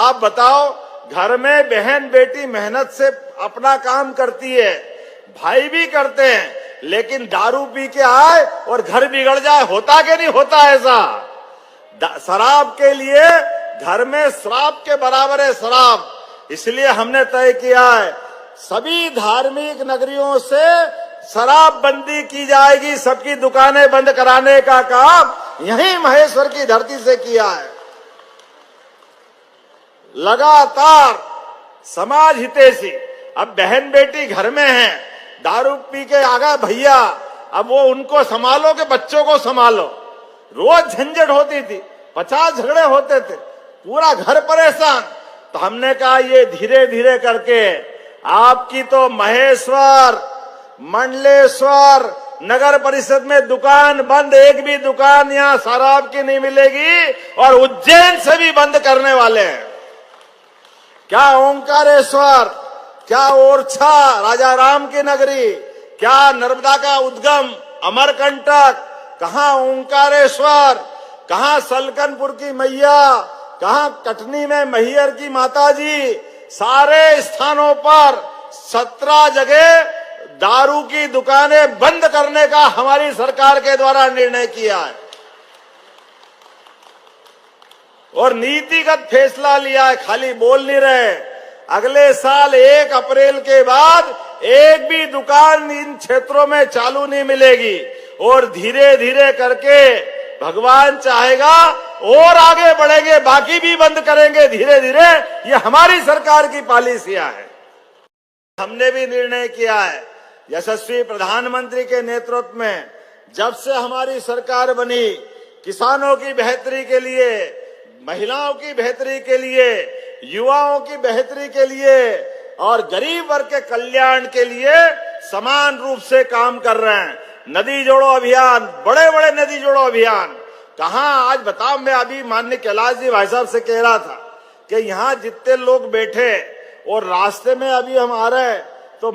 आप बताओ, घर में बहन बेटी मेहनत से अपना काम करती है, भाई भी करते हैं, लेकिन दारू पी के आए और घर बिगड़ जाए, होता कि नहीं होता ऐसा? शराब के लिए घर में श्राप के बराबर है शराब। इसलिए हमने तय किया है सभी धार्मिक नगरियों से शराब बंदी की जाएगी, सबकी दुकानें बंद कराने का काम यहीं महेश्वर की धरती से किया है। लगातार समाज हितैषी, अब बहन बेटी घर में है, दारू पी के आ गए भैया, अब वो उनको संभालो कि बच्चों को संभालो। रोज झंझट होती थी, 50 झगड़े होते थे, पूरा घर परेशान। तो हमने कहा ये धीरे धीरे करके आपकी तो महेश्वर, मंडलेश्वर नगर परिषद में दुकान बंद, एक भी दुकान यहां शराब की नहीं मिलेगी, और उज्जैन से भी बंद करने वाले हैं। क्या ओंकारेश्वर, क्या ओरछा राजा राम की नगरी, क्या नर्मदा का उद्गम अमरकंटक, कहां ओंकारेश्वर, कहां सलकनपुर की मैया, कहां कटनी में मैहर की माताजी, सारे स्थानों पर 17 जगह दारू की दुकानें बंद करने का हमारी सरकार के द्वारा निर्णय किया है और नीतिगत फैसला लिया है। खाली बोल नहीं रहे, अगले साल 1 अप्रैल के बाद एक भी दुकान इन क्षेत्रों में चालू नहीं मिलेगी, और धीरे धीरे करके भगवान चाहेगा और आगे बढ़ेंगे, बाकी भी बंद करेंगे धीरे धीरे। ये हमारी सरकार की पॉलिसियां है। हमने भी निर्णय किया है, यशस्वी प्रधानमंत्री के नेतृत्व में जब से हमारी सरकार बनी, किसानों की बेहतरी के लिए, महिलाओं की बेहतरी के लिए, युवाओं की बेहतरी के लिए और गरीब वर्ग के कल्याण के लिए समान रूप से काम कर रहे हैं। नदी जोड़ो अभियान, बड़े बड़े नदी जोड़ो अभियान, कहां आज बताओ। मैं अभी माननीय कैलाश जी भाई साहब से कह रहा था कि यहाँ जितने लोग बैठे और रास्ते में अभी हम आ रहे हैं तो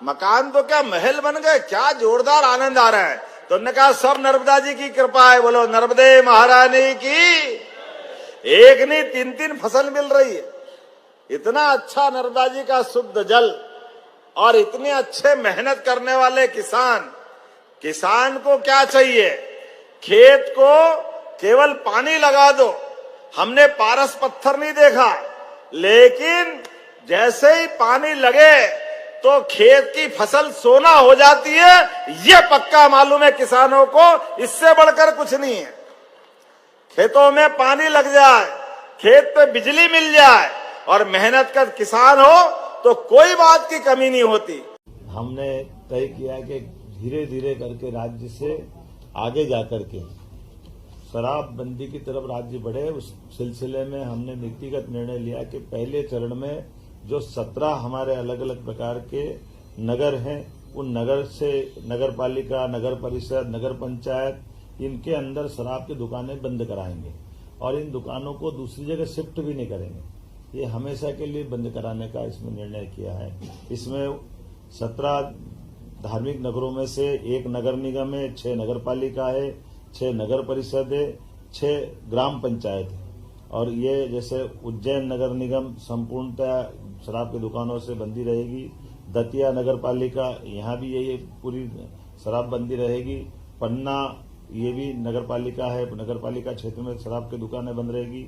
मकान तो क्या महल बन गए, क्या जोरदार आनंद आ रहा है। तो उन्होंने कहा सब नर्मदा जी की कृपा है, बोलो नर्मदे महारानी की। एक नहीं 3-3 फसल मिल रही है। इतना अच्छा नर्मदा जी का शुद्ध जल और इतने अच्छे मेहनत करने वाले किसान को क्या चाहिए? खेत को केवल पानी लगा दो। हमने पारस पत्थर नहीं देखा, लेकिन जैसे ही पानी लगे तो खेत की फसल सोना हो जाती है। ये पक्का मालूम है किसानों को, इससे बढ़कर कुछ नहीं है। खेतों में पानी लग जाए, खेत पे बिजली मिल जाए और मेहनत कर किसान हो तो कोई बात की कमी नहीं होती। हमने तय किया कि धीरे धीरे करके राज्य से आगे जाकर के शराब बंदी की तरफ राज्य बढ़े। उस सिलसिले में हमने नीतिगत निर्णय लिया कि पहले चरण में जो 17 हमारे अलग अलग प्रकार के नगर हैं, उन नगर से नगर पालिका, नगर परिषद, नगर पंचायत, इनके अंदर शराब की दुकानें बंद कराएंगे और इन दुकानों को दूसरी जगह शिफ्ट भी नहीं करेंगे। ये हमेशा के लिए बंद कराने का इसमें निर्णय किया है। इसमें 17 धार्मिक नगरों में से 1 नगर निगम है, 6 नगर पालिका है, 6 नगर परिषद है, 6 ग्राम पंचायत है। और ये जैसे उज्जैन नगर निगम संपूर्णतः शराब की दुकानों से बंदी रहेगी। दतिया नगर पालिका, यहाँ भी यही पूरी शराब बंदी रहेगी। पन्ना ये भी नगर पालिका है, नगर पालिका क्षेत्र में शराब की दुकानें बंद रहेगी।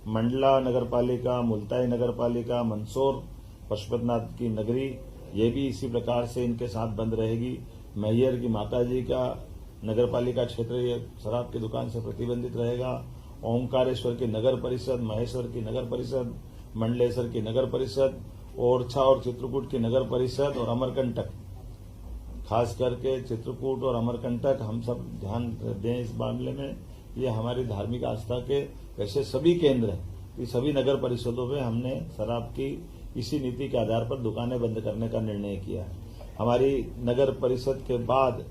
मंडला नगर पालिका, मुल्ताई नगर पालिका, मंदसौर पशुपतिनाथ की नगरी, ये भी इसी प्रकार से इनके साथ बंद रहेगी। मैहर की माताजी का नगर पालिका क्षेत्र ये शराब की दुकान से प्रतिबंधित रहेगा। ओंकारेश्वर की नगर परिषद, महेश्वर की नगर परिषद, मंडलेश्वर की नगर परिषद, ओरछा और चित्रकूट की नगर परिषद और अमरकंटक, खास करके चित्रकूट और अमरकंटक हम सब ध्यान दें इस मामले में। ये हमारी धार्मिक आस्था के वैसे सभी केंद्र हैं कि सभी नगर परिषदों में हमने शराब की इसी नीति के आधार पर दुकानें बंद करने का निर्णय किया है। हमारी नगर परिषद के बाद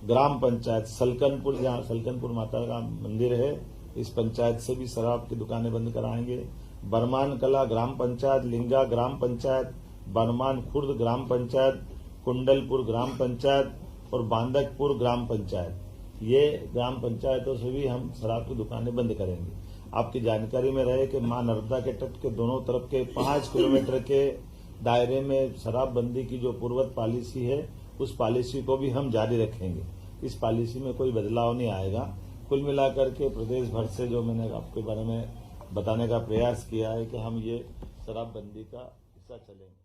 ग्राम पंचायत सलकनपुर, जहां सलकनपुर माता का मंदिर है, इस पंचायत से भी शराब की दुकानें बंद कराएंगे। बरमान कला ग्राम पंचायत, लिंगा ग्राम पंचायत, बरमान खुर्द ग्राम पंचायत, कुंडलपुर ग्राम पंचायत और बांदकपुर ग्राम पंचायत, ये ग्राम पंचायतों से भी हम शराब की दुकानें बंद करेंगे। आपकी जानकारी में रहे कि मां नर्मदा के तट के दोनों तरफ के 5 किलोमीटर के दायरे में शराबबंदी की जो पूर्वत पॉलिसी है, उस पॉलिसी को भी हम जारी रखेंगे। इस पॉलिसी में कोई बदलाव नहीं आएगा। कुल मिलाकर के प्रदेश भर से जो मैंने आपके बारे में बताने का प्रयास किया है कि हम ये शराबबंदी का हिस्सा चलेंगे।